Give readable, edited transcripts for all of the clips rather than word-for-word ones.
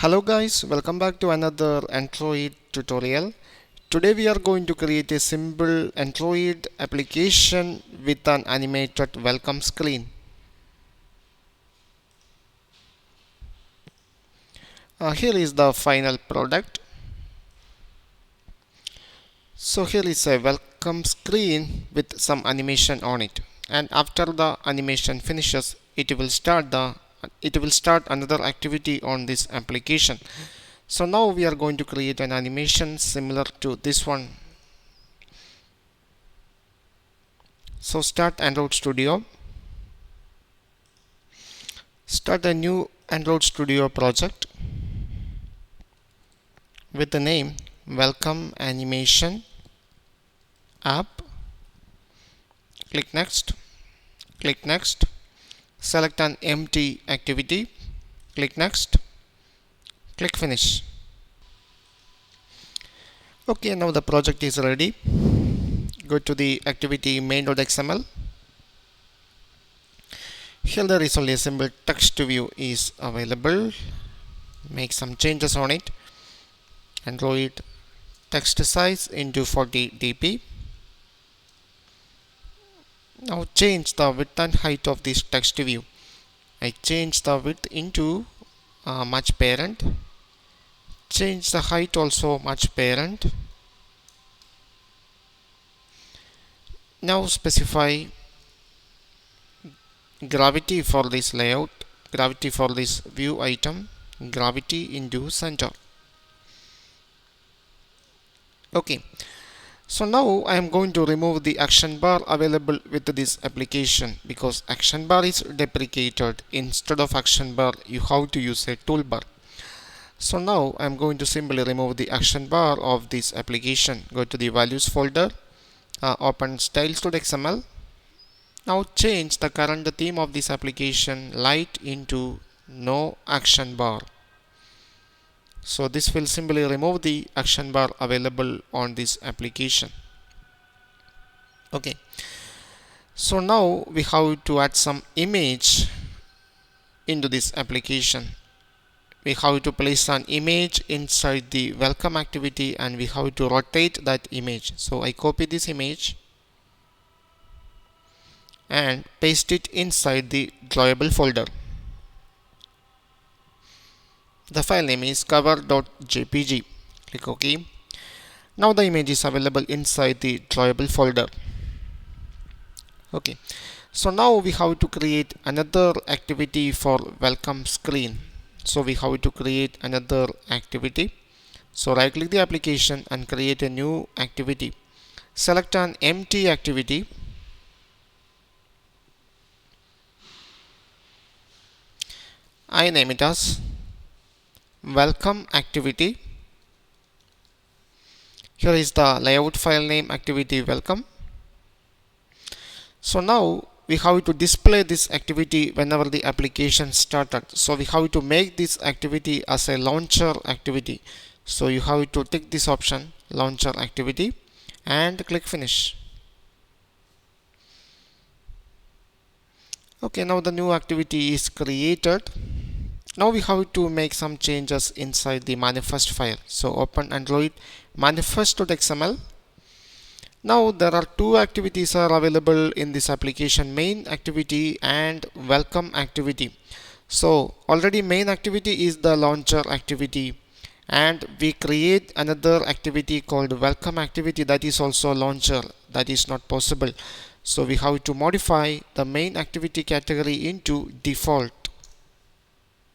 Hello guys, welcome back to another Android tutorial. Today we are going to create a simple Android application with an animated welcome screen. Here is the final product. So here is a welcome screen with some animation on it, and after the animation finishes it will start another activity on this application. So now we are going to create an animation similar to this one. So start Android Studio, start a new Android Studio project with the name Welcome Animation App. Click next, select an empty activity, click next, click finish. Okay, now the project is ready. Go to the activity main.xml. Here there is only a simple text view is available. Make some changes on it. Android text size into 40 dp. Now change the width and height of this text view. I change the width into much parent. Change the height also much parent. Now specify gravity for this layout, gravity for this view item, gravity into center. Okay, so now I am going to remove the action bar available with this application because action bar is deprecated. Instead of action bar you have to use a toolbar. So now I am going to simply remove the action bar of this application. Go to the values folder, open styles.xml. Now change the current theme of this application light into no action bar. So this will simply remove the action bar available on this application. Okay, so now we have to add some image into this application. We have to place an image inside the welcome activity and we have to rotate that image. So I copy this image and paste it inside the drawable folder. The file name is cover.jpg. Click OK. Now the image is available inside the drawable folder. Okay, so now we have to create another activity for welcome screen. So we have to create another activity. So right click the application and create a new activity. Select an empty activity. I name it as welcome activity. Here is the layout file name activity welcome. So now we have to display this activity whenever the application started. So we have to make this activity as a launcher activity. So you have to tick this option, launcher activity, and click finish. Okay, now the new activity is created. Now we have to make some changes inside the manifest file. So open Android manifest.xml. Now there are two activities are available in this application, main activity and welcome activity. So already main activity is the launcher activity and we create another activity called welcome activity that is also launcher. That is not possible. So we have to modify the main activity category into default.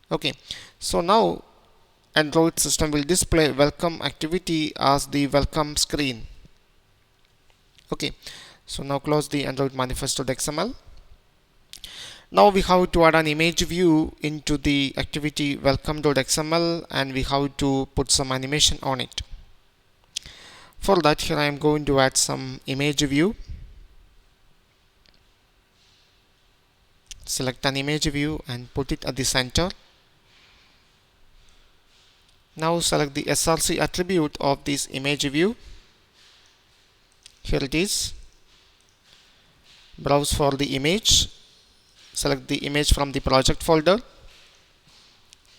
Okay, so now Android system will display welcome activity as the welcome screen. Okay, so now close the Android manifest.xml. Now we have to add an image view into the activity welcome.xml and we have to put some animation on it. For that, here I am going to add some image view. Select an image view and put it at the center. Now select the src attribute of this image view. Here it is. Browse for the image. Select the image from the project folder.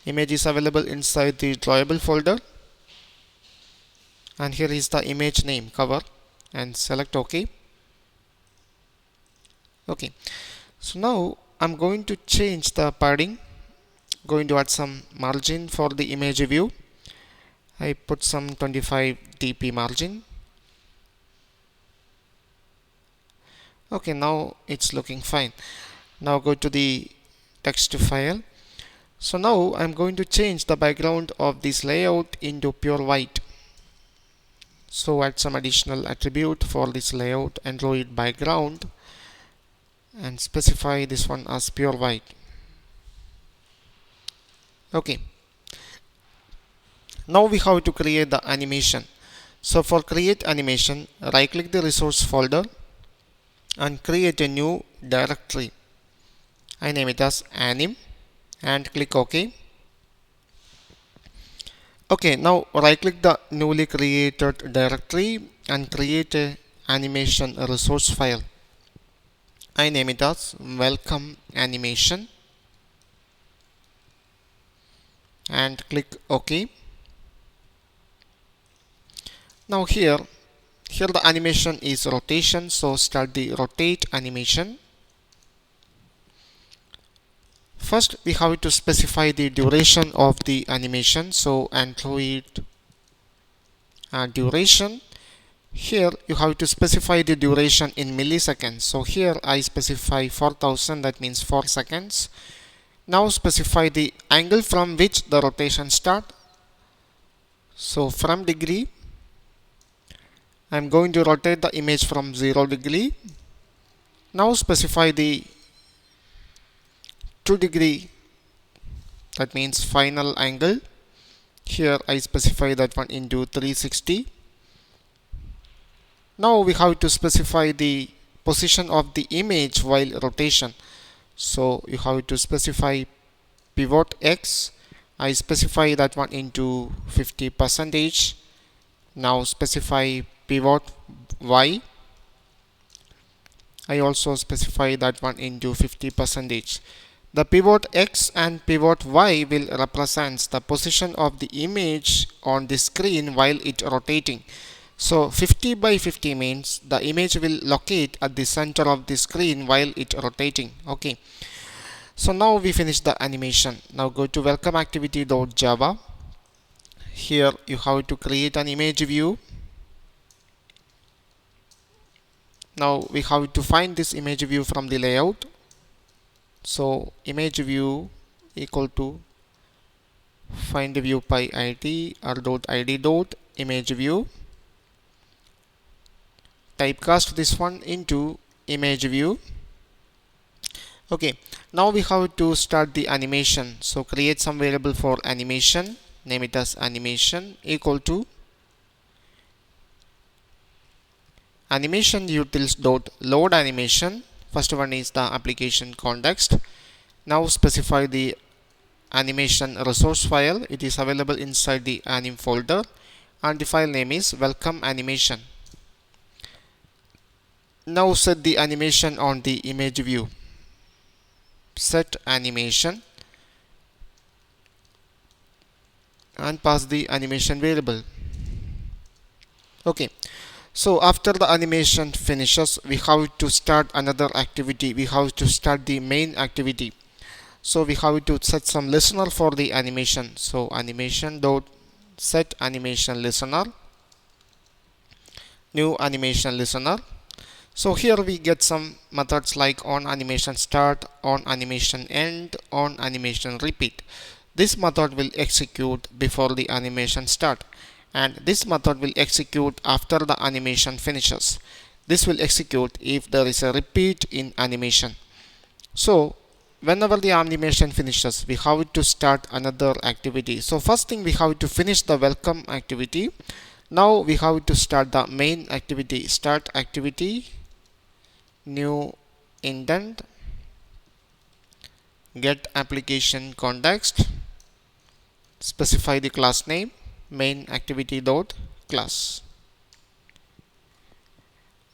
Image is available inside the drawable folder, and here is the image name cover, and select OK. Okay, so now I'm going to change the padding, going to add some margin for the image view. I put some 25 dp margin. Okay, now it's looking fine. Now go to the text file. So now I'm going to change the background of this layout into pure white. So add some additional attribute for this layout, Android background, and specify this one as pure white. Okay, now we have to create the animation. So for create animation, right click the resource folder and create a new directory. I name it as anim and click OK. Okay, now right click the newly created directory and create a animation resource file. I name it as welcome animation and click OK. Now here the animation is rotation, so start the rotate animation. First we have to specify the duration of the animation, so Android duration. Here you have to specify the duration in milliseconds, so here I specify 4000, that means 4 seconds. Now specify the angle from which the rotation start. So from degree, I'm going to rotate the image from 0 degree. Now specify the 2 degree, that means final angle. Here I specify that one into 360. Now we have to specify the position of the image while rotation. So you have to specify pivot X. I specify that one into 50%. Now specify pivot Y. I also specify that one into 50%. The pivot X and pivot Y will represent the position of the image on the screen while it rotating. So 50 by 50 means the image will locate at the center of the screen while it rotating. Okay. So now we finish the animation. Now go to welcome activity.java. Here you have to create an image view. Now we have to find this image view from the layout. So image view equal to find view by id or .id image view. Typecast this one into image view. Okay, now we have to start the animation. So create some variable for animation, name it as animation equal to animation utils load animation. First one is the application context. Now specify the animation resource file. It is available inside the anim folder, and the file name is welcome animation. Now set the animation on the image view. Set animation and pass the animation variable. Okay, so after the animation finishes, we have to start another activity. We have to start the main activity. So we have to set some listener for the animation. So animation dot set animation listener, new animation listener. So here we get some methods like on animation start, on animation end, on animation repeat. This method will execute before the animation start, and this method will execute after the animation finishes. This will execute if there is a repeat in animation. So whenever the animation finishes, we have to start another activity. So first thing, we have to finish the welcome activity. Now we have to start the main activity. Start activity, new indent, get application context, specify the class name, main activity dot class.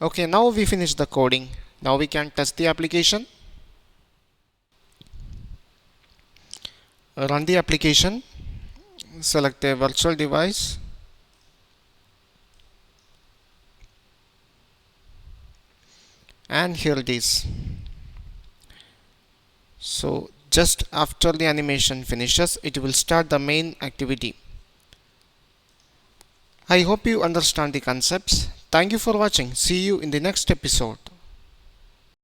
Okay, now we finish the coding. Now we can test the application. Run the application, select a virtual device, and here it is. So just after the animation finishes, it will start the main activity. I hope you understand the concepts. Thank you for watching. See you in the next episode.